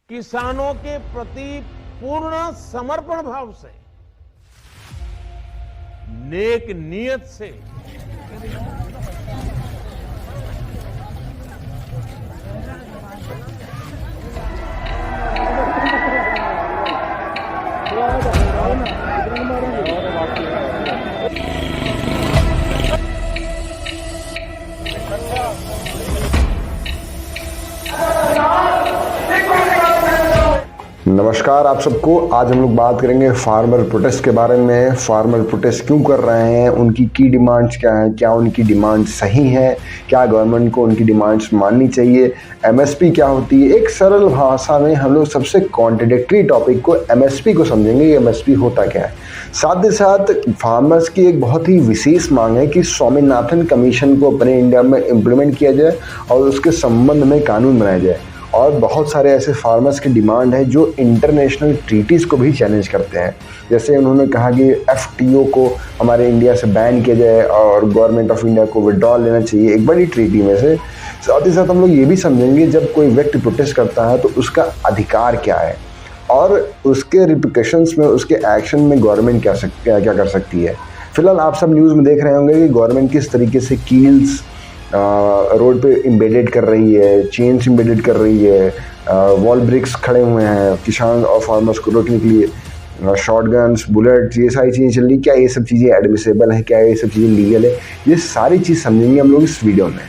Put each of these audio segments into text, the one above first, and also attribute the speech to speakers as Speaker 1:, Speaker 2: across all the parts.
Speaker 1: किसानों के प्रति पूर्ण समर्पण भाव से, नेक नियत से
Speaker 2: नमस्कार आप सबको। आज हम लोग बात करेंगे फार्मर प्रोटेस्ट के बारे में। फार्मर प्रोटेस्ट क्यों कर रहे हैं, उनकी की डिमांड्स क्या हैं, क्या उनकी डिमांड्स सही हैं, क्या गवर्नमेंट को उनकी डिमांड्स माननी चाहिए, एमएसपी क्या होती है। एक सरल भाषा में हम लोग सबसे कॉन्ट्रडिक्टरी टॉपिक को एमएसपी को समझेंगे, एमएसपी होता क्या है। साथ ही साथ फार्मर्स की एक बहुत ही विशेष मांग है कि स्वामीनाथन कमीशन को अपने इंडिया में इम्प्लीमेंट किया जाए और उसके संबंध में कानून बनाया जाए। और बहुत सारे ऐसे फार्मर्स की डिमांड है जो इंटरनेशनल ट्रीटीज़ को भी चैलेंज करते हैं। जैसे उन्होंने कहा कि एफटीओ को हमारे इंडिया से बैन किया जाए और गवर्नमेंट ऑफ इंडिया को विड्रॉल लेना चाहिए एक बड़ी ट्रीटी में से। साथ ही साथ हम लोग ये भी समझेंगे जब कोई व्यक्ति प्रोटेस्ट करता है तो उसका अधिकार क्या है और उसके रिप्रिकॉशंस में, उसके एक्शन में गवर्नमेंट क्या कर सकती है। फिलहाल आप सब न्यूज़ में देख रहे होंगे कि गवर्नमेंट किस तरीके से कील्स रोड पे एम्बेडेड कर रही है, चेन्स एम्बेडेड कर रही है, वॉल ब्रिक्स खड़े हुए हैं किसान और फार्मर्स को रोकने के लिए, शॉर्ट गन्स, बुलेट, ये सारी चीज़ें चल रही। क्या ये सब चीज़ें एडमिसेबल है, क्या ये सब चीज़ें लीगल है, ये सारी चीज़ समझेंगे हम लोग इस वीडियो में।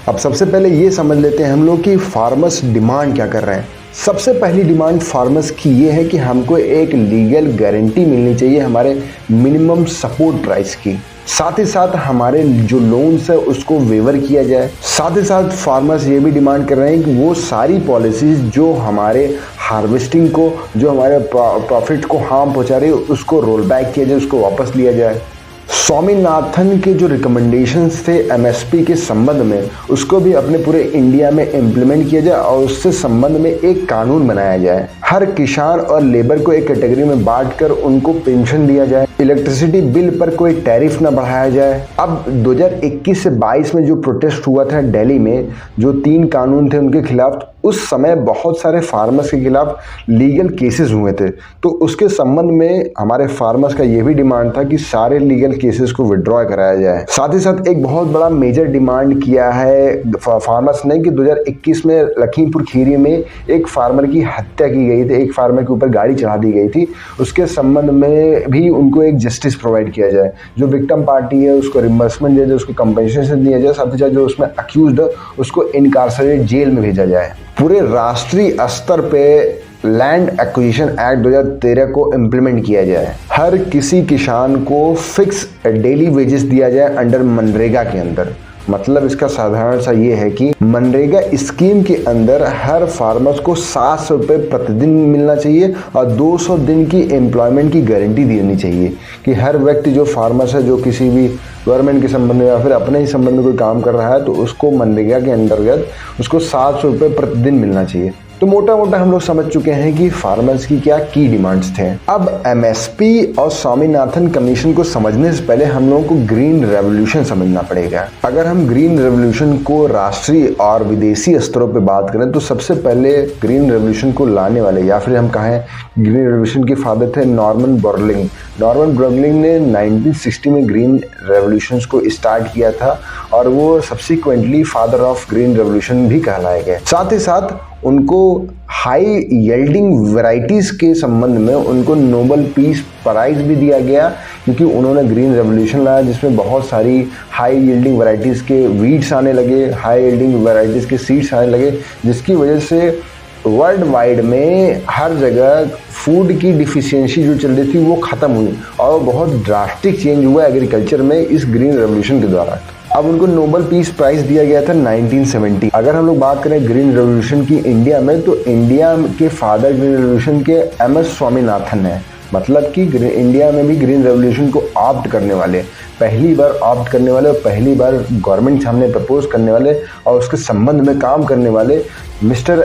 Speaker 2: अब सबसे पहले ये समझ लेते हैं हम लोग कि फार्मर्स डिमांड क्या कर रहे हैं। सबसे पहली डिमांड फार्मर्स की ये है कि हमको एक लीगल गारंटी मिलनी चाहिए हमारे मिनिमम सपोर्ट प्राइस की। साथ ही साथ हमारे जो लोन्स है उसको वेवर किया जाए। साथ ही साथ फार्मर्स ये भी डिमांड कर रहे हैं कि वो सारी पॉलिसीज जो हमारे हार्वेस्टिंग को, जो हमारे प्रॉफिट को हार्म पहुंचा रही है उसको रोल बैक किया जाए, उसको वापस लिया जाए। स्वामीनाथन के जो रिकमेंडेशंस थे एमएसपी के संबंध में उसको भी अपने पूरे इंडिया में इम्प्लीमेंट किया जाए और उससे संबंध में एक कानून बनाया जाए। हर किसान और लेबर को एक कैटेगरी में बांटकर उनको पेंशन दिया जाए। इलेक्ट्रिसिटी बिल पर कोई टैरिफ ना बढ़ाया जाए। अब 2021 से 22 में जो प्रोटेस्ट हुआ था दिल्ली में, जो 3 कानून थे उनके खिलाफ, उस समय बहुत सारे फार्मर्स के खिलाफ लीगल केसेस हुए थे। तो उसके संबंध में हमारे फार्मर्स का ये भी डिमांड था कि सारे लीगल केसेस को विड्रॉ कराया जाए। साथ ही साथ एक बहुत बड़ा मेजर डिमांड किया है फार्मर्स ने कि 2021 में लखीमपुर खीरी में एक फार्मर की हत्या की गई थी, एक फार्मर के ऊपर गाड़ी चढ़ा दी गई थी। उसके संबंध में भी उनको एक जस्टिस प्रोवाइड किया जाए। जो विक्टिम पार्टी है उसको रिम्बर्समेंट दिया जाए, उसको कंपनसेशन दिया जाए। साथ ही साथ जो उसमें अक्यूज्ड है उसको इनकार्सरेट जेल में भेजा जाए। पूरे राष्ट्रीय स्तर पे लैंड एक्विजिशन एक्ट 2013 को इम्प्लीमेंट किया जाए। हर किसी किसान को फिक्स डेली वेजेस दिया जाए अंडर मनरेगा के अंदर। मतलब इसका साधारण सा ये है कि मनरेगा स्कीम के अंदर हर फार्मर्स को 700 रुपये प्रतिदिन मिलना चाहिए और 200 दिन की एम्प्लॉयमेंट की गारंटी देनी चाहिए कि हर व्यक्ति जो फार्मर्स है, जो किसी भी गवर्नमेंट के संबंध में या फिर अपने ही संबंध में कोई काम कर रहा है तो उसको मनरेगा के अंतर्गत उसको 700 रुपये प्रतिदिन मिलना चाहिए। तो मोटा मोटा हम लोग समझ चुके हैं कि फार्मर्स की क्या की डिमांड्स थे। अब एमएसपी और स्वामीनाथन कमीशन को समझने से पहले हम लोगों को ग्रीन रेवोल्यूशन समझना पड़ेगा। अगर हम ग्रीन रेवोल्यूशन को राष्ट्रीय और विदेशी स्तरों पे बात करें तो सबसे पहले ग्रीन रेवोल्यूशन को लाने वाले या फिर हम कहें ग्रीन रेवोल्यूशन के फादर थे नॉर्मन बोरलॉग। नॉर्मन बोरलॉग ने 1960 में ग्रीन रेवोल्यूशन को स्टार्ट किया था और वो subsequently father of green revolution भी कहलाए गए। साथ ही साथ उनको हाई यील्डिंग वैरायटीज के संबंध में उनको नोबेल पीस प्राइज भी दिया गया क्योंकि उन्होंने ग्रीन रेवोल्यूशन लाया जिसमें बहुत सारी हाई यील्डिंग वैरायटीज के वीड्स आने लगे, हाई यील्डिंग वैरायटीज के सीड्स आने लगे, जिसकी वजह से वर्ल्ड वाइड में हर जगह फूड की डिफिशियंसी जो चल रही थी वो ख़त्म हुई और बहुत ड्रास्टिक चेंज हुआ एग्रीकल्चर में इस ग्रीन रेवोल्यूशन के द्वारा। अब उनको नोबेल पीस प्राइज दिया गया था 1970। अगर हम लोग बात करें ग्रीन रेवोल्यूशन की इंडिया में तो इंडिया के फादर ग्रीन रेवोल्यूशन के एमएस स्वामीनाथन है। मतलब कि इंडिया में भी ग्रीन रेवोल्यूशन को ऑप्ट करने वाले, पहली बार ऑप्ट करने वाले और पहली बार गवर्नमेंट सामने प्रपोज करने वाले और उसके संबंध में काम करने वाले मिस्टर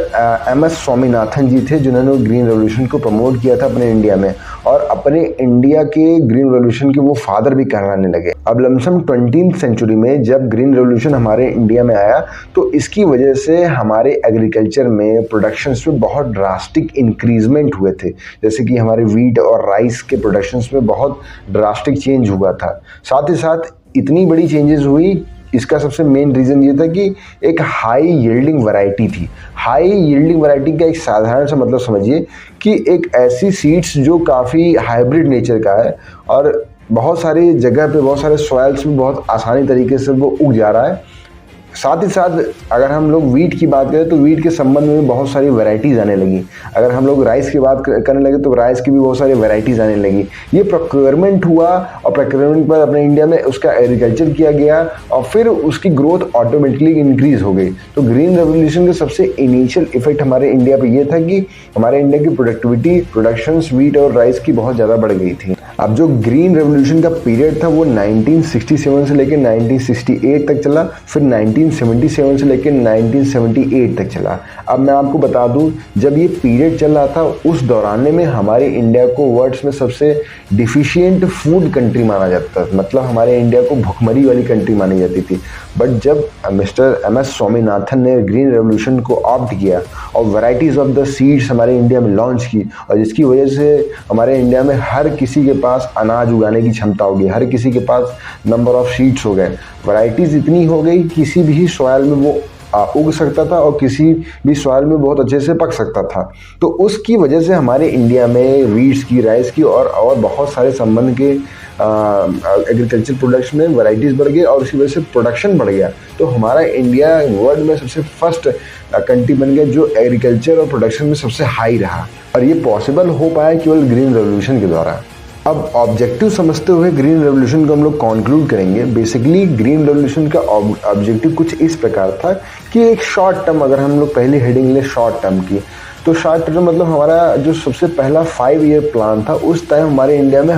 Speaker 2: MS स्वामीनाथन जी थे, जिन्होंने ग्रीन रेवोल्यूशन को प्रमोट किया था अपने इंडिया में, और अपने इंडिया के ग्रीन रेवोल्यूशन के वो फादर भी कहलाने लगे। अब लमसम 20th सेंचुरी में जब ग्रीन रेवोल्यूशन हमारे इंडिया में आया तो इसकी वजह से हमारे एग्रीकल्चर में प्रोडक्शंस में बहुत ड्रास्टिक इंक्रीजमेंट हुए थे। जैसे कि हमारे वीट और राइस के प्रोडक्शंस में बहुत ड्रास्टिक चेंज हुआ था। साथ ही साथ इतनी बड़ी चेंजेस हुई, इसका सबसे मेन रीज़न ये था कि एक हाई यील्डिंग वैरायटी थी। हाई यील्डिंग वैरायटी का एक साधारण सा मतलब समझिए कि एक ऐसी सीड्स जो काफ़ी हाइब्रिड नेचर का है और बहुत सारी जगह पे, बहुत सारे सॉइल्स में बहुत आसानी तरीके से वो उग जा रहा है। साथ ही साथ अगर हम लोग वीट की बात करें तो वीट के संबंध में बहुत सारी वैरायटीज़ आने लगी। अगर हम लोग राइस की बात करने लगे तो राइस की भी बहुत सारी वैरायटीज़ आने लगी। ये प्रोक्योरमेंट हुआ और प्रोक्योरमेंट पर अपने इंडिया में उसका एग्रीकल्चर किया गया और फिर उसकी ग्रोथ ऑटोमेटिकली इंक्रीज हो गई। तो ग्रीन रेवोल्यूशन का सबसे इनिशियल इफेक्ट हमारे इंडिया पर यह था कि हमारे इंडिया की प्रोडक्टिविटी, प्रोडक्शंस वीट और राइस की बहुत ज़्यादा बढ़ गई थी। अब जो ग्रीन रेवोल्यूशन का पीरियड था वो 1967 से लेकर 1968 तक चला, फिर 1977 से लेकर 1978 तक चला। अब मैं आपको बता दूं, जब ये पीरियड चल रहा था उस दौरान में हमारे इंडिया को वर्ल्ड में सबसे डिफिशिएंट फूड कंट्री माना जाता था, मतलब हमारे इंडिया को भुखमरी वाली कंट्री मानी जाती थी। बट जब मिस्टर MS स्वामीनाथन ने ग्रीन रेवोल्यूशन को ऑप्ट किया और वैरायटीज़ ऑफ द सीड्स हमारे इंडिया में लॉन्च की, और जिसकी वजह से हमारे इंडिया में हर किसी के पास अनाज उगाने की क्षमता हो गई, हर किसी के पास नंबर ऑफ सीड्स हो गए, वैरायटीज़ इतनी हो गई, किसी भी सॉइल में वो उग सकता था और किसी भी सॉइल में बहुत अच्छे से पक सकता था। तो उसकी वजह से हमारे इंडिया में वीट्स की, राइस की और बहुत सारे संबंध के एग्रीकल्चर प्रोडक्ट्स में वैरायटीज़ बढ़ गई और उसी वजह से प्रोडक्शन बढ़ गया। तो हमारा इंडिया वर्ल्ड में सबसे फर्स्ट कंट्री बन गया जो एग्रीकल्चर और प्रोडक्शन में सबसे हाई रहा, और ये पॉसिबल हो पाया केवल ग्रीन रेवोल्यूशन के द्वारा। अब ऑब्जेक्टिव समझते हुए ग्रीन रेवोल्यूशन को हम लोग कंक्लूड करेंगे। बेसिकली ग्रीन रेवोल्यूशन का ऑब्जेक्टिव कुछ इस प्रकार था कि एक शॉर्ट टर्म, अगर हम लोग पहली हेडिंग ले शॉर्ट टर्म की, तो शॉर्ट टर्म मतलब हमारा जो सबसे पहला 5 ईयर प्लान था, उस टाइम हमारे इंडिया में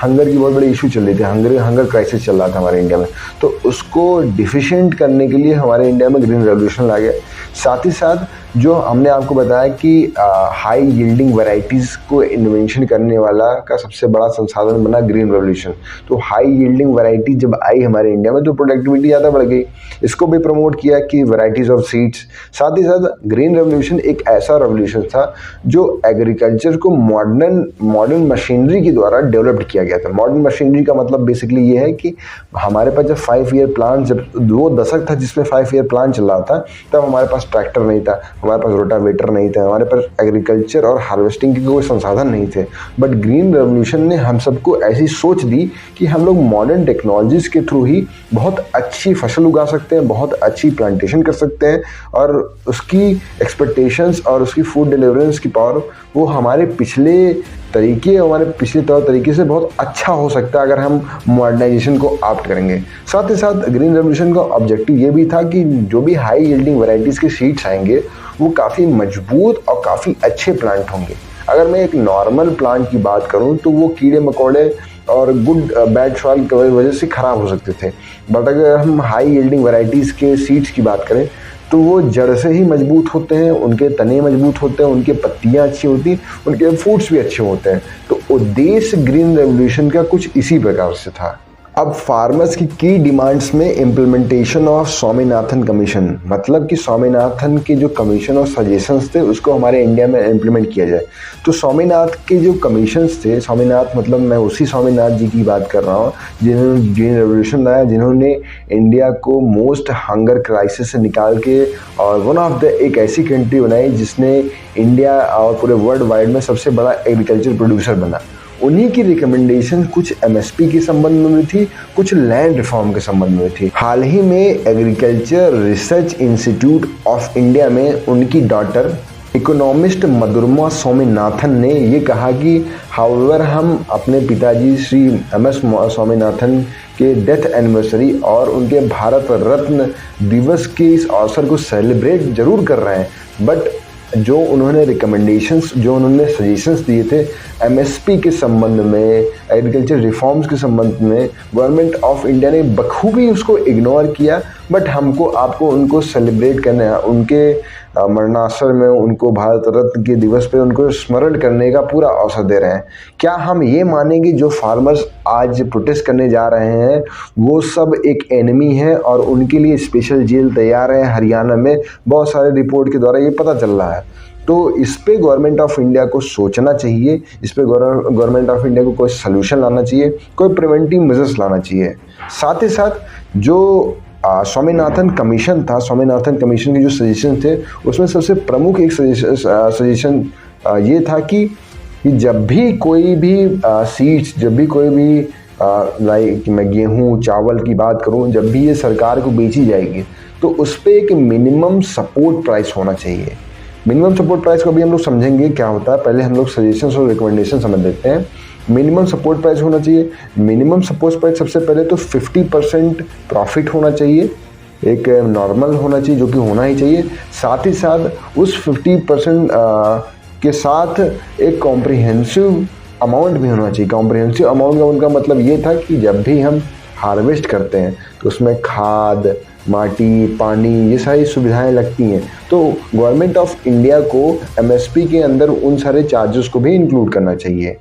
Speaker 2: हंगर की बहुत बड़ी इशू चल रही थी, हंगर क्राइसिस चल रहा था हमारे इंडिया में। तो उसको डिफिशिएंट करने के लिए हमारे इंडिया में ग्रीन रेवोल्यूशन ला गया। साथ ही साथ जो हमने आपको बताया कि हाई यील्डिंग वैरायटीज़ को इन्वेंशन करने वाला का सबसे बड़ा संसाधन बना ग्रीन रेवोल्यूशन। तो हाई यील्डिंग वैरायटी जब आई हमारे इंडिया में तो प्रोडक्टिविटी ज़्यादा बढ़ गई, इसको भी प्रमोट किया कि वैरायटीज़ ऑफ सीड्स। साथ ही साथ ग्रीन रेवोल्यूशन एक ऐसा रेवोल्यूशन था जो एग्रीकल्चर को मॉडर्न मशीनरी के द्वारा डेवलप्ड किया गया था। मॉडर्न मशीनरी का मतलब बेसिकली ये है कि हमारे पास जब 5 ईयर प्लान, जब वो दशक था जिसमें 5 ईयर प्लान चल रहा था, तब हमारे पास ट्रैक्टर नहीं था, हमारे पास रोटावेटर नहीं था, हमारे पास एग्रीकल्चर और हार्वेस्टिंग के कोई संसाधन नहीं थे। बट ग्रीन रेवोल्यूशन ने हम सबको ऐसी सोच दी कि हम लोग मॉडर्न टेक्नोलॉजीज के थ्रू ही बहुत अच्छी फसल उगा सकते हैं, बहुत अच्छी प्लांटेशन कर सकते हैं, और उसकी एक्सपेक्टेशंस और उसकी फूड डिलीवरेंस की पावर वो हमारे पिछले तौर तरीके से बहुत अच्छा हो सकता है अगर हम मॉडर्नाइजेशन को ऑप्ट करेंगे। साथ ही साथ ग्रीन रेवोल्यूशन का ऑब्जेक्टिव ये भी था कि जो भी हाई यील्डिंग वैरायटीज़ के सीड्स आएंगे वो काफ़ी मजबूत और काफ़ी अच्छे प्लांट होंगे। अगर मैं एक नॉर्मल प्लांट की बात करूं तो वो कीड़े मकोड़े और गुड बैड सॉइल की वजह से ख़राब हो सकते थे। बट अगर हम हाई यील्डिंग वैरायटीज़ के सीड्स की बात करें तो वो जड़ से ही मजबूत होते हैं, उनके तने मजबूत होते हैं, उनके पत्तियाँ अच्छी होती हैं, उनके फ्रूट्स भी अच्छे होते हैं। तो उद्देश्य ग्रीन रेवोल्यूशन का कुछ इसी प्रकार से था। अब फार्मर्स की डिमांड्स में इम्प्लीमेंटेशन ऑफ स्वामीनाथन कमीशन, मतलब कि स्वामीनाथन के जो कमीशन और सजेशंस थे उसको हमारे इंडिया में इम्प्लीमेंट किया जाए। तो स्वामीनाथ के जो कमीशंस थे, स्वामीनाथ मतलब मैं उसी स्वामीनाथ जी की बात कर रहा हूँ जिन्होंने ग्रीन रेवोल्यूशन लाया, जिन्होंने इंडिया को मोस्ट हंगर क्राइसिस से निकाल के और वन ऑफ द एक ऐसी कंट्री बनाई जिसने इंडिया और पूरे वर्ल्ड वाइड में सबसे बड़ा एग्रीकल्चर प्रोड्यूसर बना। उन्हीं की रिकमेंडेशन कुछ MSP के संबंध में भी थी, कुछ लैंड रिफॉर्म के संबंध में थी। हाल ही में agriculture research institute of India में उनकी डॉटर इकोनॉमिस्ट मधुरमा स्वामीनाथन ने ये कहा कि हाउएवर हम अपने पिताजी श्री MS स्वामीनाथन के डेथ एनिवर्सरी और उनके भारत रत्न दिवस के इस अवसर को सेलिब्रेट जरूर कर रहे हैं, बट जो उन्होंने रिकमेंडेशंस, जो उन्होंने सजेशंस दिए थे MSP के संबंध में, एग्रीकल्चर रिफॉर्म्स के संबंध में, गवर्नमेंट ऑफ इंडिया ने बखूबी उसको इग्नोर किया। बट आपको उनको सेलिब्रेट करना है, उनके मरणासर में उनको भारत रत्न के दिवस पे उनको स्मरण करने का पूरा अवसर दे रहे हैं। क्या हम ये मानेंगे जो फार्मर्स आज प्रोटेस्ट करने जा रहे हैं वो सब एक एनिमी है और उनके लिए स्पेशल जेल तैयार है? हरियाणा में बहुत सारे रिपोर्ट के द्वारा ये पता चल रहा है। तो इस पे गवर्नमेंट ऑफ इंडिया को सोचना चाहिए, इस पे गवर्नमेंट ऑफ इंडिया को कोई सलूशन लाना चाहिए, कोई प्रिवेंटिव मेजर्स लाना चाहिए। साथ ही साथ जो स्वामीनाथन कमीशन था, स्वामीनाथन कमीशन के जो सजेशन थे उसमें सबसे प्रमुख एक सजेशन ये था कि जब भी कोई भी सीड्स, जब भी कोई भी लाइक मैं गेहूँ चावल की बात करूँ, जब भी ये सरकार को बेची जाएगी तो उस पर एक मिनिमम सपोर्ट प्राइस होना चाहिए। मिनिमम सपोर्ट प्राइस को भी हम लोग समझेंगे क्या होता है, पहले हम लोग सजेशंस और रिकमेंडेशन समझ लेते हैं। मिनिमम सपोर्ट प्राइस होना चाहिए। मिनिमम सपोर्ट प्राइस सबसे पहले तो 50% प्रॉफिट होना चाहिए, एक नॉर्मल होना चाहिए जो कि होना ही चाहिए। साथ ही साथ उस 50% के साथ एक कॉम्प्रिहेंसिव अमाउंट भी होना चाहिए। कॉम्प्रिहेंसिव अमाउंट का उनका मतलब ये था कि जब भी हम हार्वेस्ट करते हैं तो उसमें खाद, माटी, पानी, ये सारी सुविधाएं लगती हैं, तो गवर्नमेंट ऑफ इंडिया को एमएसपी के अंदर उन सारे चार्जेस को भी इंक्लूड करना चाहिए।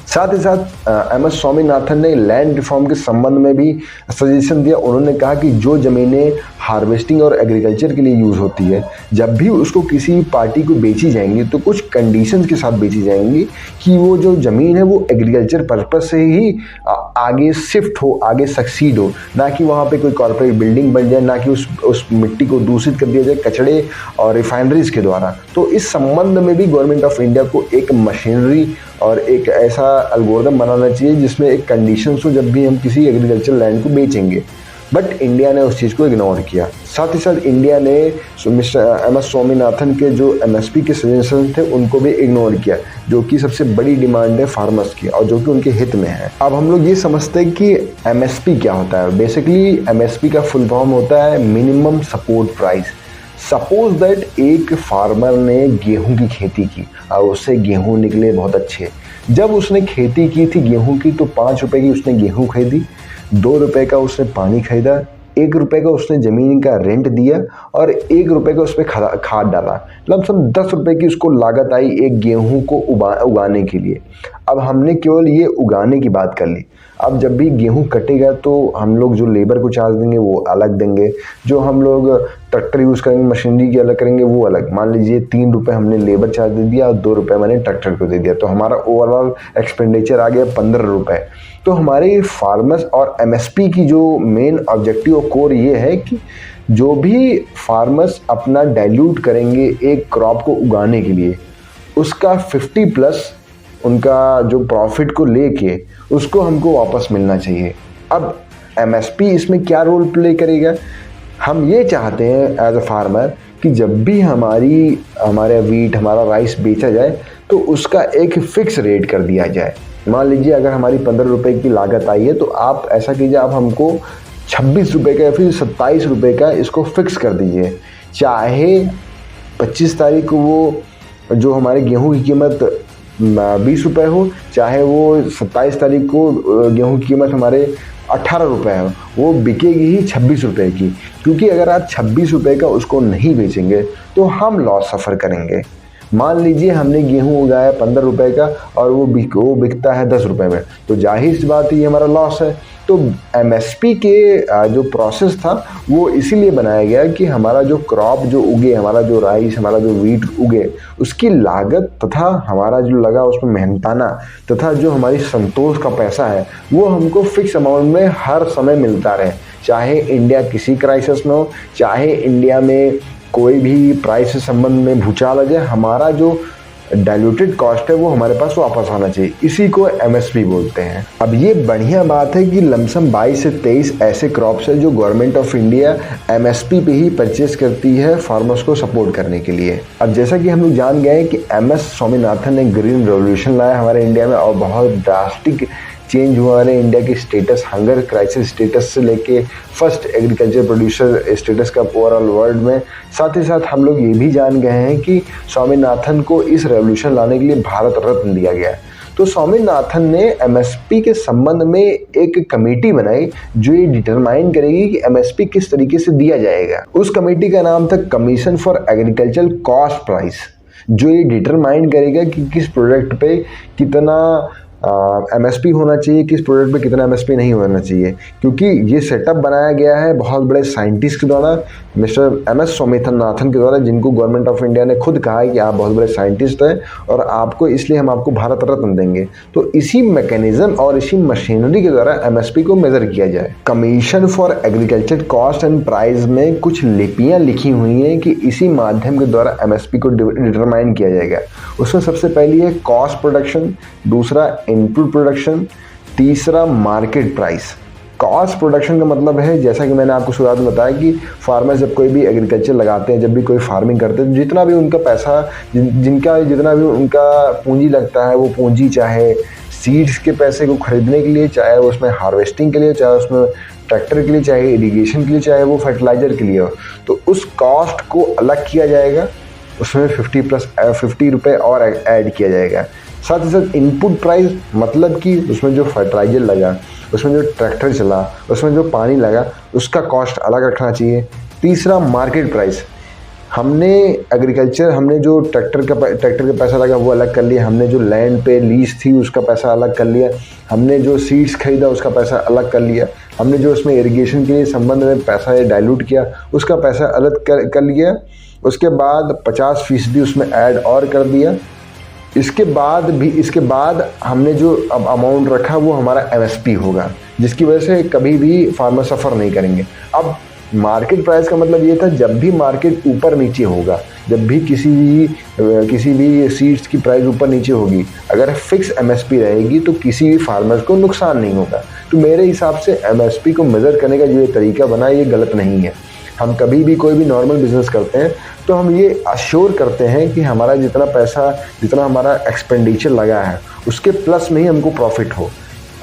Speaker 2: साथ ही साथ एम एस स्वामीनाथन ने लैंड रिफॉर्म के संबंध में भी सजेशन दिया। उन्होंने कहा कि जो ज़मीनें हार्वेस्टिंग और एग्रीकल्चर के लिए यूज़ होती है, जब भी उसको किसी पार्टी को बेची जाएंगी तो कुछ कंडीशंस के साथ बेची जाएंगी कि वो जो ज़मीन है वो एग्रीकल्चर पर्पज से ही आगे शिफ्ट हो, आगे सक्सीड हो, ना कि वहाँ पे कोई कॉर्पोरेट बिल्डिंग बन जाए, ना कि उस मिट्टी को दूषित कर दिया जाए कचड़े और रिफाइनरीज के द्वारा। तो इस संबंध में भी गवर्नमेंट ऑफ इंडिया को एक मशीनरी और एक ऐसा एल्गोरिदम बनाना चाहिए जिसमें एक कंडीशंस हो जब भी हम किसी एग्रीकल्चर लैंड को बेचेंगे। बट इंडिया ने उस चीज़ को इग्नोर किया। साथ ही साथ इंडिया ने मिस्टर एम एस स्वामीनाथन के जो एमएसपी के सजेशन थे उनको भी इग्नोर किया, जो कि सबसे बड़ी डिमांड है फार्मर्स की और जो कि उनके हित में है। अब हम लोग ये समझते हैं कि एमएसपी क्या होता है। बेसिकली एमएसपी का फुल फॉर्म होता है minimum support price. Suppose that एक फार्मर ने गेहूं की खेती की और उससे गेहूं निकले बहुत अच्छे। जब उसने खेती की थी गेहूं की तो 5 रुपए की उसने गेहूं खरीदी, 2 रुपए का उसने पानी खरीदा, 1 रुपए का उसने ज़मीन का रेंट दिया और 1 रुपए का उस पर खाद डाला। लमसम 10 रुपए की उसको लागत आई एक गेहूं को उगाने के लिए। अब हमने केवल ये उगाने की बात कर ली। अब जब भी गेहूं कटेगा तो हम लोग जो लेबर को चार्ज देंगे वो अलग देंगे, जो हम लोग ट्रैक्टर यूज़ करेंगे मशीनरी की अलग करेंगे वो अलग। मान लीजिए 3 रुपये हमने लेबर चार्ज दे दिया और 2 रुपये मैंने ट्रैक्टर को दे दिया, तो हमारा ओवरऑल एक्सपेंडिचर आ गया 15 रुपये। तो हमारे फार्मर्स और एमएसपी की जो मेन ऑब्जेक्टिव और कोर ये है कि जो भी फार्मर्स अपना डाइल्यूट करेंगे एक क्रॉप को उगाने के लिए, उसका 50+ उनका जो प्रॉफिट को लेके उसको हमको वापस मिलना चाहिए। अब एमएसपी इसमें क्या रोल प्ले करेगा? हम ये चाहते हैं एज अ फार्मर कि जब भी हमारा वीट, हमारा राइस बेचा जाए तो उसका एक फिक्स रेट कर दिया जाए। मान लीजिए अगर हमारी 15 रुपए की लागत आई है तो आप ऐसा कीजिए, आप हमको 26 रुपये का या फिर 27 रुपये का इसको फिक्स कर दीजिए। चाहे 25 तारीख को वो जो हमारे गेहूं की कीमत 20 रुपये हो, चाहे वो 27 तारीख को गेहूं की कीमत हमारे 18 रुपये हो, वो बिकेगी ही 26 रुपये की। क्योंकि अगर आप 26 रुपये का उसको नहीं बेचेंगे तो हम लॉस सफ़र करेंगे। मान लीजिए हमने गेहूं उगाया 15 रुपये का और वो बिकता है 10 रुपये में, तो जाहिर सी बात है ये हमारा लॉस है। तो एमएसपी के जो प्रोसेस था वो इसीलिए बनाया गया कि हमारा जो क्रॉप जो उगे, हमारा जो राइस, हमारा जो वीट उगे, उसकी लागत तथा हमारा जो लगा उसमें मेहनताना तथा जो हमारी संतोष का पैसा है वो हमको फिक्स अमाउंट में हर समय मिलता रहे। चाहे इंडिया किसी क्राइसिस में हो, चाहे इंडिया में कोई भी प्राइस से संबंध में भूचाल आ जाए, हमारा जो डाइल्यूटेड कॉस्ट है वो हमारे पास वापस आना चाहिए। इसी को एमएसपी बोलते हैं। अब ये बढ़िया बात है कि लमसम 22 से 23 ऐसे क्रॉप्स है जो गवर्नमेंट ऑफ इंडिया एमएसपी पे ही परचेज करती है फार्मर्स को सपोर्ट करने के लिए। अब जैसा कि हम लोग जान गए कि एमएस स्वामीनाथन ने ग्रीन रेवोल्यूशन लाया हमारे इंडिया में और बहुत ड्रास्टिक चेंज हुआ है इंडिया की स्टेटस, हंगर क्राइसिस स्टेटस से लेके फर्स्ट एग्रीकल्चर प्रोड्यूसर स्टेटस का ओवरऑल वर्ल्ड में। साथ ही साथ हम लोग ये भी जान गए हैं कि स्वामीनाथन को इस रेवोल्यूशन लाने के लिए भारत रत्न दिया गया है। तो स्वामीनाथन ने एमएसपी के संबंध में एक कमेटी बनाई जो ये डिटरमाइन करेगी कि एमएसपी किस तरीके से दिया जाएगा। उस कमेटी का नाम था commission for agriculture cost price, जो ये डिटरमाइन करेगा कि किस प्रोडक्ट पे कितना एमएसपी होना चाहिए, किस प्रोडक्ट पे कितना एमएसपी नहीं होना चाहिए। क्योंकि ये सेटअप बनाया गया है बहुत बड़े साइंटिस्ट के द्वारा, मिस्टर एमएस स्वामीनाथन के द्वारा, जिनको गवर्नमेंट ऑफ इंडिया ने खुद कहा है कि आप बहुत बड़े साइंटिस्ट हैं और आपको इसलिए हम आपको भारत रत्न देंगे। तो इसी मैकेनिज्म और इसी मशीनरी के द्वारा एमएसपी को मेजर किया जाए। Commission for agriculture cost and price में कुछ लिपियां लिखी हुई हैं कि इसी माध्यम के द्वारा एमएसपी को डिटरमाइन किया जाएगा। उसमें सबसे पहली है कॉस्ट प्रोडक्शन, दूसरा इनपुट प्रोडक्शन, तीसरा मार्केट प्राइस। कॉस्ट प्रोडक्शन का मतलब है, जैसा कि मैंने आपको शुरुआत में बताया कि फार्मर जब कोई भी एग्रीकल्चर लगाते हैं, जब भी कोई फार्मिंग करते हैं, तो जितना भी उनका पैसा जितना भी उनका पूंजी लगता है, वो पूंजी चाहे सीड्स के पैसे को खरीदने के लिए, चाहे उसमें हार्वेस्टिंग के लिए, चाहे उसमें ट्रैक्टर के लिए, चाहे इरिगेशन के लिए, चाहे वो फर्टिलाइजर के लिए हो, तो उस कॉस्ट को अलग किया जाएगा। उसमें 50 रुपये और ऐड किया जाएगा। साथ ही साथ इनपुट प्राइस, मतलब कि उसमें जो फर्टिलाइजर लगा, उसमें जो ट्रैक्टर चला, उसमें जो पानी लगा, उसका कॉस्ट अलग रखना चाहिए। तीसरा मार्केट प्राइस, हमने जो ट्रैक्टर का पैसा लगा वो अलग कर लिया, हमने जो लैंड पे लीज थी उसका पैसा अलग कर लिया, हमने जो सीड्स खरीदा उसका पैसा अलग कर लिया, हमने जो उसमें इरिगेशन के लिए संबंध में पैसा डाइल्यूट किया उसका पैसा अलग कर लिया। उसके बाद 50% उसमें ऐड और कर दिया। इसके बाद हमने जो अब अमाउंट रखा वो हमारा एमएसपी होगा, जिसकी वजह से कभी भी फार्मर सफ़र नहीं करेंगे। अब मार्केट प्राइस का मतलब ये था, जब भी मार्केट ऊपर नीचे होगा, जब भी किसी भी सीड्स की प्राइस ऊपर नीचे होगी, अगर फिक्स एमएसपी रहेगी तो किसी भी फार्मर को नुकसान नहीं होगा। तो मेरे हिसाब से एमएसपी को मेज़र करने का जो ये तरीका बना ये गलत नहीं है। हम कभी भी कोई भी नॉर्मल बिजनेस करते हैं तो हम ये अश्योर करते हैं कि हमारा जितना हमारा एक्सपेंडिचर लगा है उसके प्लस में ही हमको प्रॉफिट हो।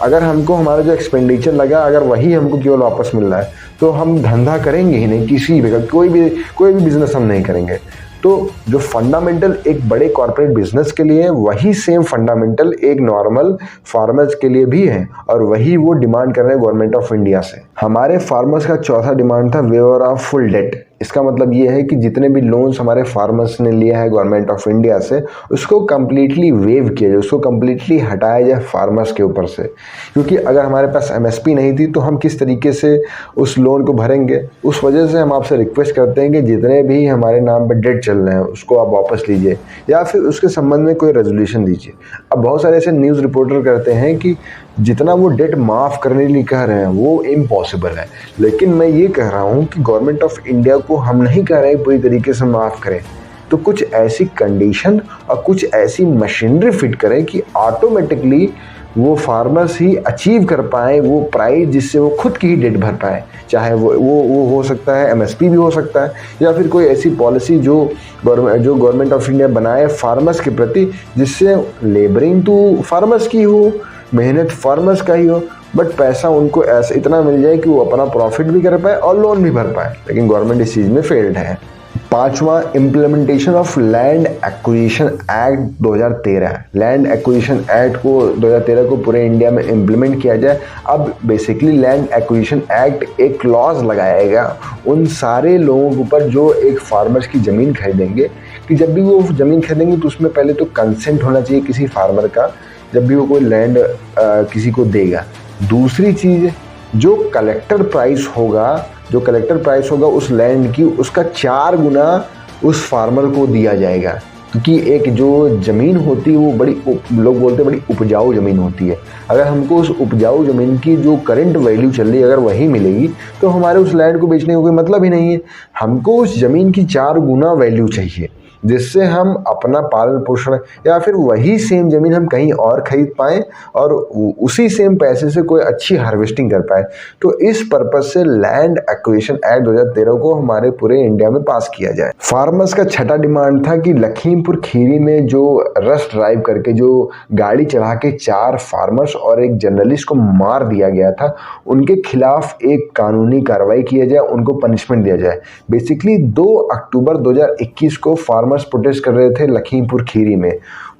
Speaker 2: अगर हमको हमारा जो एक्सपेंडिचर लगा अगर वही हमको केवल वापस मिल रहा है तो हम धंधा करेंगे ही नहीं, किसी भी कोई भी बिजनेस हम नहीं करेंगे। तो जो फंडामेंटल एक बड़े कॉर्पोरेट बिजनेस के लिए है वही सेम फंडामेंटल एक नॉर्मल फार्मर्स के लिए भी है, और वही वो डिमांड कर रहे हैं गवर्नमेंट ऑफ इंडिया से। हमारे फार्मर्स का चौथा डिमांड था वेवर ऑफ फुल डेट। इसका मतलब ये है कि जितने भी लोन्स हमारे फार्मर्स ने लिया है गवर्नमेंट ऑफ इंडिया से उसको कम्प्लीटली वेव किया जाए, उसको कम्प्लीटली हटाया जाए फार्मर्स के ऊपर से। क्योंकि अगर हमारे पास एमएसपी नहीं थी तो हम किस तरीके से उस लोन को भरेंगे। उस वजह से हम आपसे रिक्वेस्ट करते हैं कि जितने भी हमारे नाम पर डेट चल रहे हैं उसको आप वापस लीजिए या फिर उसके संबंध में कोई रेजोल्यूशन दीजिए। अब बहुत सारे ऐसे न्यूज़ रिपोर्टर करते हैं कि जितना वो डेट माफ़ करने के लिए कह रहे हैं वो इम्पॉसिबल है, लेकिन मैं ये कह रहा हूँ कि गवर्नमेंट ऑफ इंडिया को हम नहीं कह रहे पूरी तरीके से माफ़ करें, तो कुछ ऐसी कंडीशन और कुछ ऐसी मशीनरी फिट करें कि ऑटोमेटिकली वो फार्मर्स ही अचीव कर पाए वो प्राइस जिससे वो खुद की ही डेट भर पाए। चाहे वो हो सकता है एमएसपी भी हो सकता है, या फिर कोई ऐसी पॉलिसी जो गवर्नमेंट ऑफ इंडिया बनाए फार्मर्स के प्रति, जिससे लेबरिंग तो फार्मर्स की हो, मेहनत फार्मर्स का ही हो, बट पैसा उनको ऐसा इतना मिल जाए कि वो अपना प्रॉफिट भी कर पाए और लोन भी भर पाए। लेकिन गवर्नमेंट इस चीज़ में फेल्ड है। पांचवा, implementation of land acquisition act 2013। Land acquisition act को 2013 को पूरे इंडिया में इम्प्लीमेंट किया जाए। अब बेसिकली लैंड एक्विजिशन एक्ट एक क्लॉज लगाएगा उन सारे लोगों के ऊपर जो एक फार्मर्स की ज़मीन खरीदेंगे, कि जब भी वो ज़मीन खरीदेंगे तो उसमें पहले तो कंसेंट होना चाहिए किसी फार्मर का, जब भी वो कोई लैंड किसी को देगा। दूसरी चीज़, जो कलेक्टर प्राइस होगा उस लैंड की, उसका 4 गुना उस फार्मर को दिया जाएगा। क्योंकि एक जो ज़मीन होती है वो लोग बोलते हैं बड़ी उपजाऊ ज़मीन होती है। अगर हमको उस उपजाऊ ज़मीन की जो करंट वैल्यू चल रही है अगर वही मिलेगी तो हमारे उस लैंड को बेचने का कोई मतलब ही नहीं है। हमको उस ज़मीन की 4 गुना वैल्यू चाहिए, जिससे हम अपना पालन पोषण या फिर वही सेम ज़मीन हम कहीं और ख़रीद पाएँ और उसी सेम पैसे से कोई अच्छी हार्वेस्टिंग कर पाए। तो इस पर्पज़ से लैंड एक्विजिशन एक्ट 2013 को हमारे पूरे इंडिया में पास किया जाए। फार्मर्स का छठा डिमांड था कि लखीमपुर खीरी में जो रश ड्राइव करके जो गाड़ी चढ़ा के 4 फार्मर्स और एक जर्नलिस्ट को मार दिया गया था, उनके खिलाफ एक कानूनी कार्रवाई किया जाए, उनको पनिशमेंट दिया जाए। बेसिकली 2 अक्टूबर 2021 को प्रोटेस्ट कर रहे थे लखीमपुर खीरी में।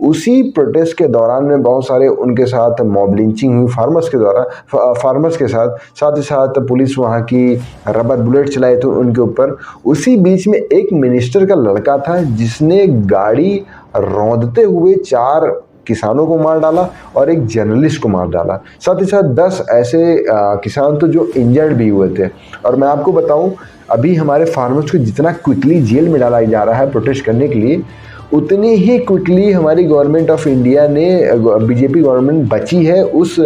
Speaker 2: उसी प्रोटेस्ट के दौरान में बहुत सारे उनके साथ मॉब लिंचिंग हुई फार्मर्स के साथ ही साथ पुलिस वहाँ की रबर बुलेट चलाए थे उनके ऊपर। उसी बीच में एक मिनिस्टर का लड़का था जिसने गाड़ी रौंदते हुए 4 किसानों को मार डाला और एक जर्नलिस्ट को मार डाला। साथ ही साथ 10 ऐसे किसान तो जो इंजर्ड भी हुए थे। और मैं आपको बताऊं, अभी हमारे फार्मर्स को जितना क्विकली जेल में डाला जा रहा है प्रोटेस्ट करने के लिए, उतनी ही क्विकली हमारी गवर्नमेंट ऑफ इंडिया ने बीजेपी गवर्नमेंट बची है उस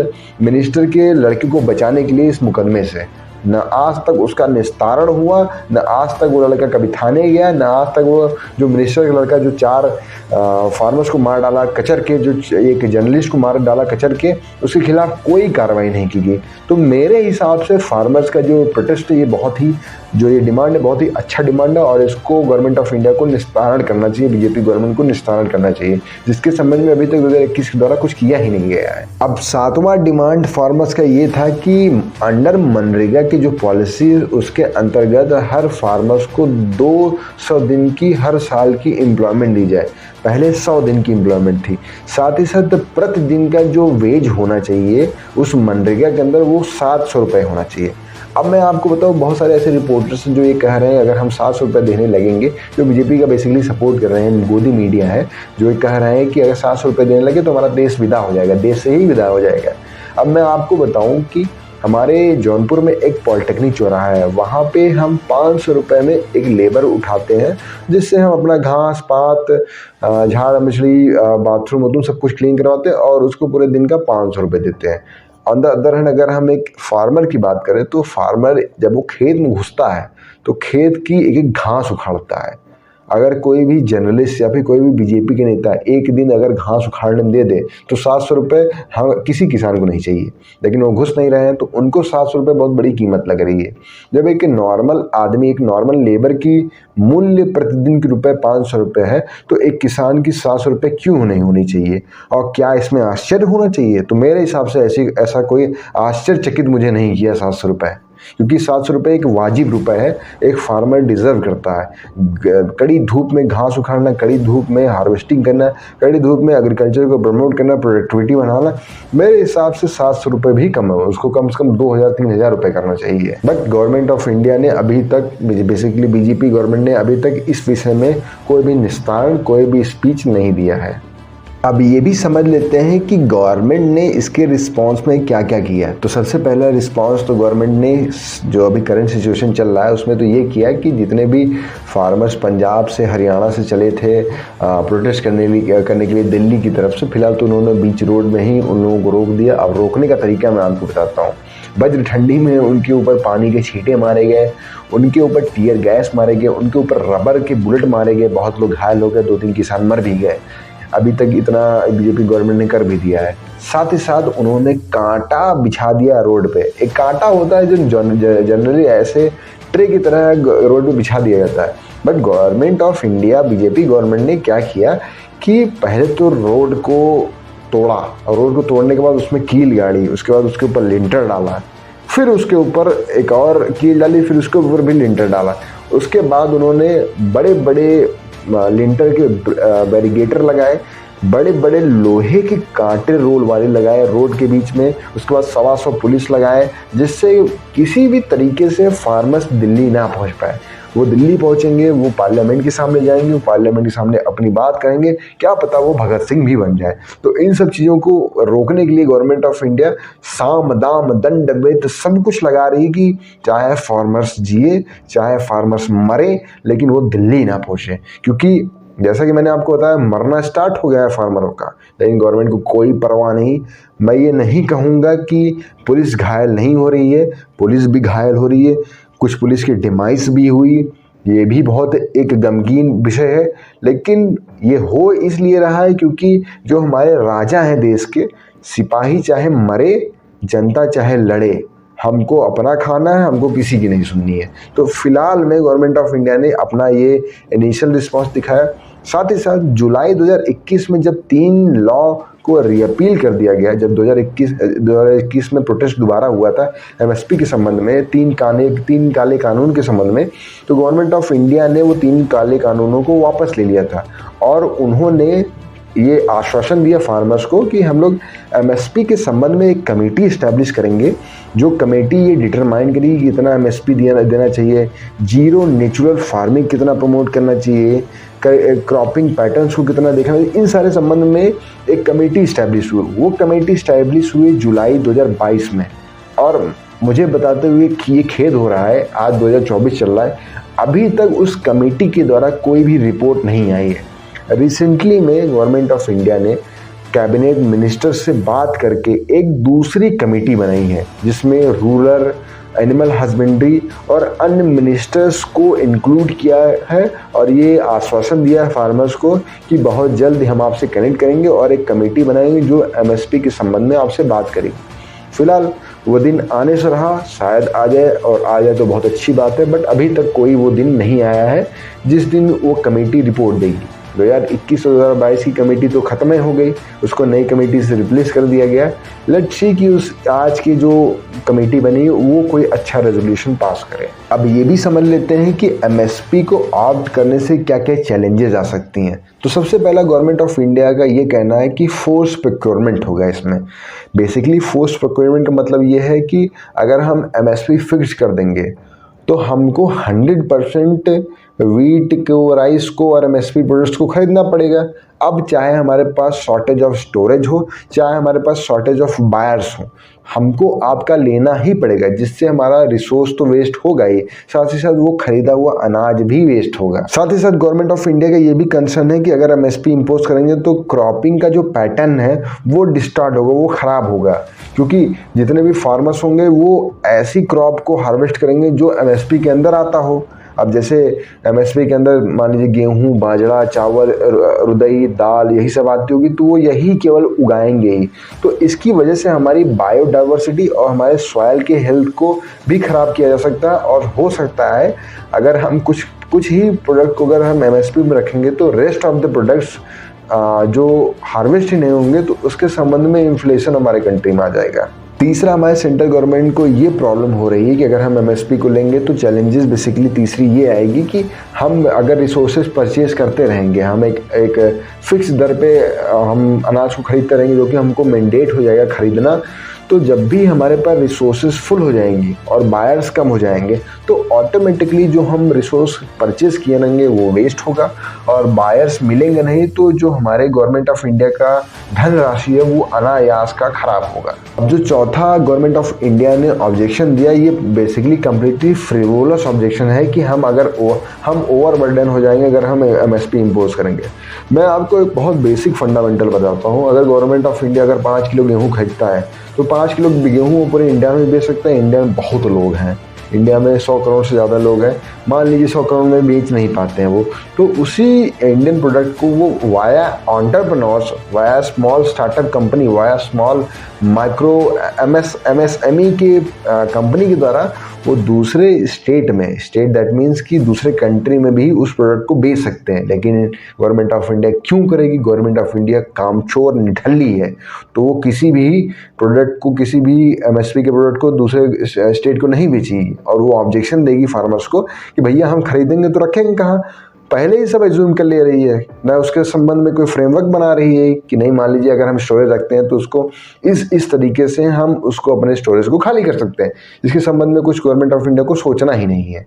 Speaker 2: मिनिस्टर के लड़के को बचाने के लिए इस मुकदमे से। न आज तक उसका निस्तारण हुआ, न आज तक वो लड़का कभी थाने गया, न आज तक वो जो मिनिस्टर का लड़का जो 4 फार्मर्स को मार डाला कचर के, जो एक जर्नलिस्ट को मार डाला कचर के, उसके खिलाफ कोई कार्रवाई नहीं की गई। तो मेरे हिसाब से फार्मर्स का जो प्रोटेस्ट है, ये डिमांड है बहुत ही अच्छा डिमांड है और इसको गवर्नमेंट ऑफ इंडिया को निस्तारण करना चाहिए, बीजेपी गवर्नमेंट को निस्तारण करना चाहिए, जिसके संबंध में अभी तक 2021 के द्वारा कुछ किया ही नहीं गया है। अब 7वां डिमांड फार्मर्स का ये था कि अंडर मनरेगा की जो पॉलिसी, उसके अंतर्गत हर फार्मर्स को 200 दिन की हर साल की एम्प्लॉयमेंट दी जाए। पहले 100 दिन की एम्प्लॉयमेंट थी। साथ ही साथ प्रतिदिन का जो वेज होना चाहिए उस मनरेगा के अंदर, वो 700 रुपये होना चाहिए। अब मैं आपको बताऊं, बहुत सारे ऐसे रिपोर्टर्स जो ये कह रहे हैं अगर हम 700 रुपये देने लगेंगे, जो बीजेपी का बेसिकली सपोर्ट कर रहे हैं, गोदी मीडिया है, जो ये कह रहे हैं कि अगर 700 रुपये देने लगे तो हमारा देश विदा हो जाएगा, देश से ही विदा हो जाएगा। अब मैं आपको बताऊं कि हमारे जौनपुर में एक पॉलिटेक्निक चौराहा है, वहाँ पे हम 500 रुपये में एक लेबर उठाते हैं, जिससे हम अपना घास पात, झाड़ मछली, बाथरूम वाथरूम सब कुछ क्लीन करवाते हैं और उसको पूरे दिन का 500 रुपये देते हैं। ऑन द अदर हैंड अगर हम एक फार्मर की बात करें तो फार्मर जब वो खेत में घुसता है तो खेत की एक एक घास उखाड़ता है। अगर कोई भी जर्नलिस्ट या फिर कोई भी बीजेपी के नेता एक दिन अगर घास उखाड़ने दे दे तो 700 रुपये हम किसी किसान को नहीं चाहिए, लेकिन वो घुस नहीं रहे हैं तो उनको 700 रुपये बहुत बड़ी कीमत लग रही है। जब एक नॉर्मल आदमी, एक नॉर्मल लेबर की मूल्य प्रतिदिन के रुपये 500 रुपये है, तो एक किसान की 700 रुपये क्यों नहीं होनी चाहिए? और क्या इसमें आश्चर्य होना चाहिए? तो मेरे हिसाब से ऐसा कोई आश्चर्यचकित मुझे नहीं किया 700 रुपये, क्योंकि 700 रुपये एक वाजिब रुपये है, एक फार्मर डिजर्व करता है। कड़ी धूप में घास उखाड़ना, कड़ी धूप में हार्वेस्टिंग करना, कड़ी धूप में एग्रीकल्चर को प्रमोट करना, प्रोडक्टिविटी बढ़ाना, मेरे हिसाब से 700 रुपये भी कम है, उसको कम से कम 2000-3000 रुपये करना चाहिए। बट गवर्नमेंट ऑफ इंडिया ने अभी तक, बेसिकली बीजेपी गवर्नमेंट ने अभी तक इस विषय में कोई भी निस्तारण, कोई भी स्पीच नहीं दिया है। अब ये भी समझ लेते हैं कि गवर्नमेंट ने इसके रिस्पांस में क्या क्या किया। तो सबसे पहला रिस्पांस तो गवर्नमेंट ने, जो अभी करंट सिचुएशन चल रहा है उसमें, तो ये किया कि जितने भी फार्मर्स पंजाब से, हरियाणा से चले थे प्रोटेस्ट करने के लिए दिल्ली की तरफ से, फिलहाल तो उन्होंने बीच रोड में ही उन लोगों को रोक दिया। अब रोकने का तरीका मैं आपको बताता हूँ। वज्र ठंडी में उनके ऊपर पानी के छींटे मारे गए, उनके ऊपर टीयर गैस मारे गए, उनके ऊपर रबर के बुलेट मारे गए, बहुत लोग घायल हो गए, 2-3 किसान मर भी गए। अभी तक इतना बीजेपी गवर्नमेंट ने कर भी दिया है। साथ ही साथ उन्होंने कांटा बिछा दिया रोड पे। एक कांटा होता है जो जनरली ऐसे ट्रे की तरह रोड पे बिछा दिया जाता है, but government of India, BJP government ने क्या किया कि पहले तो रोड को तोड़ा, और रोड को तोड़ने के बाद उसमें कील गाड़ी, उसके बाद उसके ऊपर लिंटर डाला, फिर उसके ऊपर एक और कील डाली, फिर उसके ऊपर भी लिंटर डाला। उसके बाद उन्होंने बड़े बड़े लिंटर के बैरिगेटर लगाए, बड़े बड़े लोहे के कांटे रोल वाले लगाए रोड के बीच में। उसके बाद 125 पुलिस लगाए, जिससे किसी भी तरीके से फार्मर्स दिल्ली ना पहुंच पाए। वो दिल्ली पहुंचेंगे, वो पार्लियामेंट के सामने जाएंगे, वो पार्लियामेंट के सामने अपनी बात करेंगे, क्या पता वो भगत सिंह भी बन जाए। तो इन सब चीज़ों को रोकने के लिए गवर्नमेंट ऑफ इंडिया साम दाम दंड भेद सब कुछ लगा रही कि चाहे फार्मर्स जिए, चाहे फार्मर्स मरे, लेकिन वो दिल्ली ना पहुँचे। क्योंकि जैसा कि मैंने आपको बताया, मरना स्टार्ट हो गया है फार्मरों का, लेकिन गवर्नमेंट को कोई परवाह नहीं। मैं ये नहीं कहूँगा कि पुलिस घायल नहीं हो रही है, पुलिस भी घायल हो रही है, कुछ पुलिस की डिमाइस भी हुई, ये भी बहुत एक गमगीन विषय है। लेकिन ये हो इसलिए रहा है क्योंकि जो हमारे राजा हैं देश के, सिपाही चाहे मरे, जनता चाहे लड़े, हमको अपना खाना है, हमको किसी की नहीं सुननी है। तो फिलहाल में गवर्नमेंट ऑफ इंडिया ने अपना ये इनिशियल रिस्पांस दिखाया। साथ ही साथ जुलाई 2021 में जब 3 लॉ को रीअपील कर दिया गया, जब 2021 में प्रोटेस्ट दोबारा हुआ था एमएसपी के संबंध में, 3 काले कानून के संबंध में, तो गवर्नमेंट ऑफ इंडिया ने वो 3 काले कानूनों को वापस ले लिया था और उन्होंने ये आश्वासन दिया फार्मर्स को कि हम लोग एमएसपी के संबंध में एक कमेटी इस्टेब्लिश करेंगे, जो कमेटी ये डिटरमाइन करेगी कि कितना एमएसपी देना चाहिए, जीरो नेचुरल फार्मिंग कितना प्रमोट करना चाहिए, क्रॉपिंग पैटर्न्स को कितना देखना चाहिए। इन सारे संबंध में एक कमेटी इस्टेब्लिश हुई। वो कमेटी इस्टेब्लिश हुई जुलाई 2022 में, और मुझे बताते हुए कि ये खेद हो रहा है, आज 2024 चल रहा है, अभी तक उस कमेटी के द्वारा कोई भी रिपोर्ट नहीं आई है। रिसेंटली में गवर्नमेंट ऑफ इंडिया ने कैबिनेट मिनिस्टर से बात करके एक दूसरी कमेटी बनाई है, जिसमें रूरल, एनिमल हस्बेंड्री और अन्य मिनिस्टर्स को इंक्लूड किया है, और ये आश्वासन दिया है फार्मर्स को कि बहुत जल्द हम आपसे कनेक्ट करेंगे और एक कमेटी बनाएंगे जो एमएसपी के संबंध में आपसे बात करेगी। फिलहाल वो दिन आने से रहा, शायद आ जाए, और आ जाए तो बहुत अच्छी बात है, बट अभी तक कोई वो दिन नहीं आया है जिस दिन वो कमेटी रिपोर्ट देगी। 2021 और 2022 की कमेटी तो ख़त्म ही हो गई, उसको नई कमेटी से रिप्लेस कर दिया गया। लेट्स सी कि उस आज की जो कमेटी बनी वो कोई अच्छा रेजोल्यूशन पास करे। अब ये भी समझ लेते हैं कि एमएसपी को ऑप्ट करने से क्या क्या चैलेंजेस आ सकती हैं। तो सबसे पहला गवर्नमेंट ऑफ इंडिया का ये कहना है कि फोर्स प्रोक्योरमेंट होगा इसमें। बेसिकली फोर्स प्रोक्योरमेंट का मतलब ये है कि अगर हम एमएसपी फिक्स कर देंगे तो हमको 100% वीट को, राइस को और एमएसपी प्रोडक्ट्स को खरीदना पड़ेगा। अब चाहे हमारे पास शॉर्टेज ऑफ स्टोरेज हो, चाहे हमारे पास शॉर्टेज ऑफ बायर्स हो, हमको आपका लेना ही पड़ेगा, जिससे हमारा रिसोर्स तो वेस्ट होगा ही, साथ ही साथ वो खरीदा हुआ अनाज भी वेस्ट होगा। साथ ही साथ गवर्नमेंट ऑफ इंडिया का ये भी कंसर्न है कि अगर एमएसपी इम्पोज करेंगे तो क्रॉपिंग का जो पैटर्न है वो डिस्टार्ट होगा, वो ख़राब होगा, क्योंकि जितने भी फार्मर्स होंगे वो ऐसी क्रॉप को हार्वेस्ट करेंगे जो एमएसपी के अंदर आता हो। अब जैसे एमएसपी के अंदर मान लीजिए गेहूं, बाजरा, चावल, रुदई, दाल, यही सब आती होगी, तो वो यही केवल उगाएंगे ही। तो इसकी वजह से हमारी बायोडाइवर्सिटी और हमारे सॉइल के हेल्थ को भी ख़राब किया जा सकता है, और हो सकता है अगर हम कुछ ही प्रोडक्ट को अगर हम एमएसपी में रखेंगे तो रेस्ट ऑफ द प्रोडक्ट्स जो हार्वेस्ट ही नहीं होंगे, तो उसके संबंध में इन्फ्लेशन हमारे कंट्री में आ जाएगा। तीसरा, हमारे सेंट्रल गवर्नमेंट को ये प्रॉब्लम हो रही है कि अगर हम एमएसपी को लेंगे तो चैलेंजेस बेसिकली तीसरी ये आएगी कि हम अगर रिसोर्सेज परचेज करते रहेंगे, हम एक फिक्स दर पे हम अनाज को खरीदते रहेंगे, जो कि हमको मैंडेट हो जाएगा खरीदना, तो जब भी हमारे पास रिसोर्सेज फुल हो जाएंगी और बायर्स कम हो जाएंगे तो ऑटोमेटिकली जो हम रिसोर्स परचेज किए रहेंगे वो वेस्ट होगा, और बायर्स मिलेंगे नहीं, तो जो हमारे गवर्नमेंट ऑफ इंडिया का धनराशि है वो अनायास का खराब होगा। अब जो चौथा गवर्नमेंट ऑफ इंडिया ने ऑब्जेक्शन दिया, ये बेसिकली कम्प्लीटली फ्रिवोलस ऑब्जेक्शन है कि हम ओवरबर्डन हो जाएंगे अगर हम एमएसपी इम्पोज करेंगे। मैं आपको एक बहुत बेसिक फंडामेंटल बताता हूँ। अगर गवर्नमेंट ऑफ इंडिया अगर 5 किलो गेहूँ खरीदता है तो 5 किलो गेहूँ पूरे इंडिया में बेच सकता है। इंडिया में बहुत लोग हैं, इंडिया में 100 करोड़ से ज़्यादा लोग हैं, मान लीजिए 100 करोड़ में बेच नहीं पाते हैं वो, तो उसी इंडियन प्रोडक्ट को वो via entrepreneurs, via small startup company, via small micro MSME के कंपनी के द्वारा वो दूसरे स्टेट में, स्टेट दैट मीन्स कि दूसरे कंट्री में भी उस प्रोडक्ट को बेच सकते हैं। लेकिन गवर्नमेंट ऑफ इंडिया क्यों करेगी? गवर्नमेंट ऑफ इंडिया कामचोर, निठल्ली है, तो वो किसी भी प्रोडक्ट को, किसी भी एमएसपी के प्रोडक्ट को दूसरे स्टेट को नहीं बेचेगी, और वो ऑब्जेक्शन देगी फार्मर्स को कि भैया हम खरीदेंगे तो रखेंगे कहाँ, पहले ही सब एज्यूम कर ले रही है ना, उसके संबंध में कोई फ्रेमवर्क बना रही है कि नहीं, मान लीजिए अगर हम स्टोरेज रखते हैं तो उसको इस तरीके से हम उसको अपने स्टोरेज को खाली कर सकते हैं, इसके संबंध में कुछ गवर्नमेंट ऑफ इंडिया को सोचना ही नहीं है।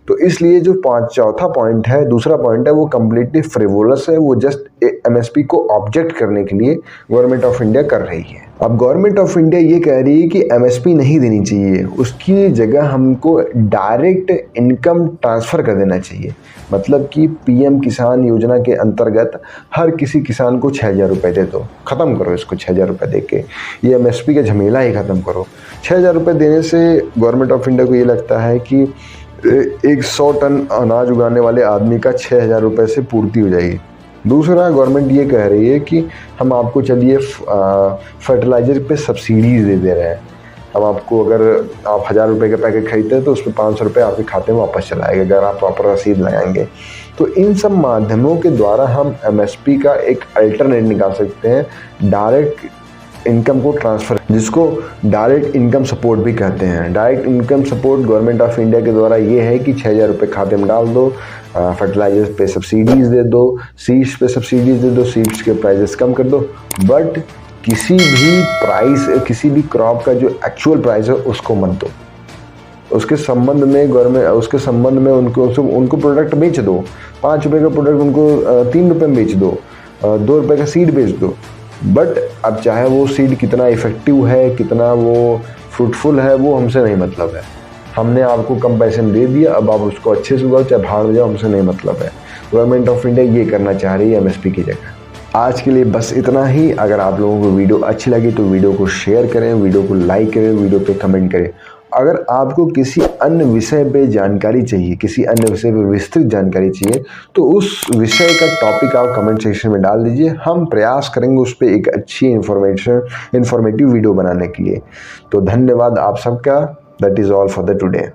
Speaker 2: तो इसलिए जो चौथा पॉइंट है, दूसरा पॉइंट है, वो कम्प्लीटली फ्रिवोलस है, वो जस्ट एमएसपी को ऑब्जेक्ट करने के लिए गवर्नमेंट ऑफ इंडिया कर रही है। अब गवर्नमेंट ऑफ इंडिया ये कह रही है कि एमएसपी नहीं देनी चाहिए, उसकी जगह हमको डायरेक्ट इनकम ट्रांसफ़र कर देना चाहिए। मतलब कि पीएम किसान योजना के अंतर्गत हर किसी किसान को 6,000 रुपये दे दो, ख़त्म करो इसको 6,000 रुपये दे के, ये एमएसपी का झमेला ही ख़त्म करो। 6,000 रुपये देने से गवर्नमेंट ऑफ इंडिया को ये लगता है कि एक 100 टन अनाज उगाने वाले आदमी का 6,000 रुपये से पूर्ति हो जाएगी। दूसरा, गवर्नमेंट ये कह रही है कि हम आपको चलिए फर्टिलाइज़र पे सब्सिडीज़ दे रहे हैं, हम आपको, अगर आप 1,000 रुपये का पैकेट खरीदते हैं तो उसमें 500 रुपये आपके खाते में वापस चला आएगा अगर आप प्रॉपर रसीद लगाएंगे। तो इन सब माध्यमों के द्वारा हम एमएसपी का एक अल्टरनेट निकाल सकते हैं, डायरेक्ट इनकम को ट्रांसफ़र, जिसको डायरेक्ट इनकम सपोर्ट भी कहते हैं। Direct income support government of India के द्वारा ये है कि 6,000 रुपये खाते में डाल दो, फर्टिलाइजर्स पे सब्सिडीज़ दे दो, सीड्स पे सब्सिडीज़ दे दो, सीड्स के प्राइजेस कम कर दो, बट किसी भी क्रॉप का जो एक्चुअल प्राइस है उसको मत दो। उसके संबंध में उनको प्रोडक्ट बेच दो। 5 रुपये का प्रोडक्ट उनको 3 रुपये में बेच दो, 2 रुपये का सीड बेच दो। बट अब चाहे वो सीड कितना इफेक्टिव है, कितना वो फ्रूटफुल है, वो हमसे नहीं मतलब है। हमने आपको कम पैसे में दे दिया, अब आप उसको अच्छे से उगाओ, चाहे भाड़ जाओ, हमसे नहीं मतलब है। गवर्नमेंट ऑफ इंडिया ये करना चाह रही है एमएसपी की जगह। आज के लिए बस इतना ही। अगर आप लोगों को वीडियो अच्छी लगी तो वीडियो को शेयर करें, वीडियो को लाइक करें, वीडियो पे कमेंट करें। अगर आपको किसी अन्य विषय पे जानकारी चाहिए, किसी अन्य विषय पे विस्तृत जानकारी चाहिए, तो उस विषय का टॉपिक आप कमेंट सेक्शन में डाल दीजिए। हम प्रयास करेंगे उस पर एक अच्छी इन्फॉर्मेटिव वीडियो बनाने के लिए। तो धन्यवाद आप सबका। That is all for the today.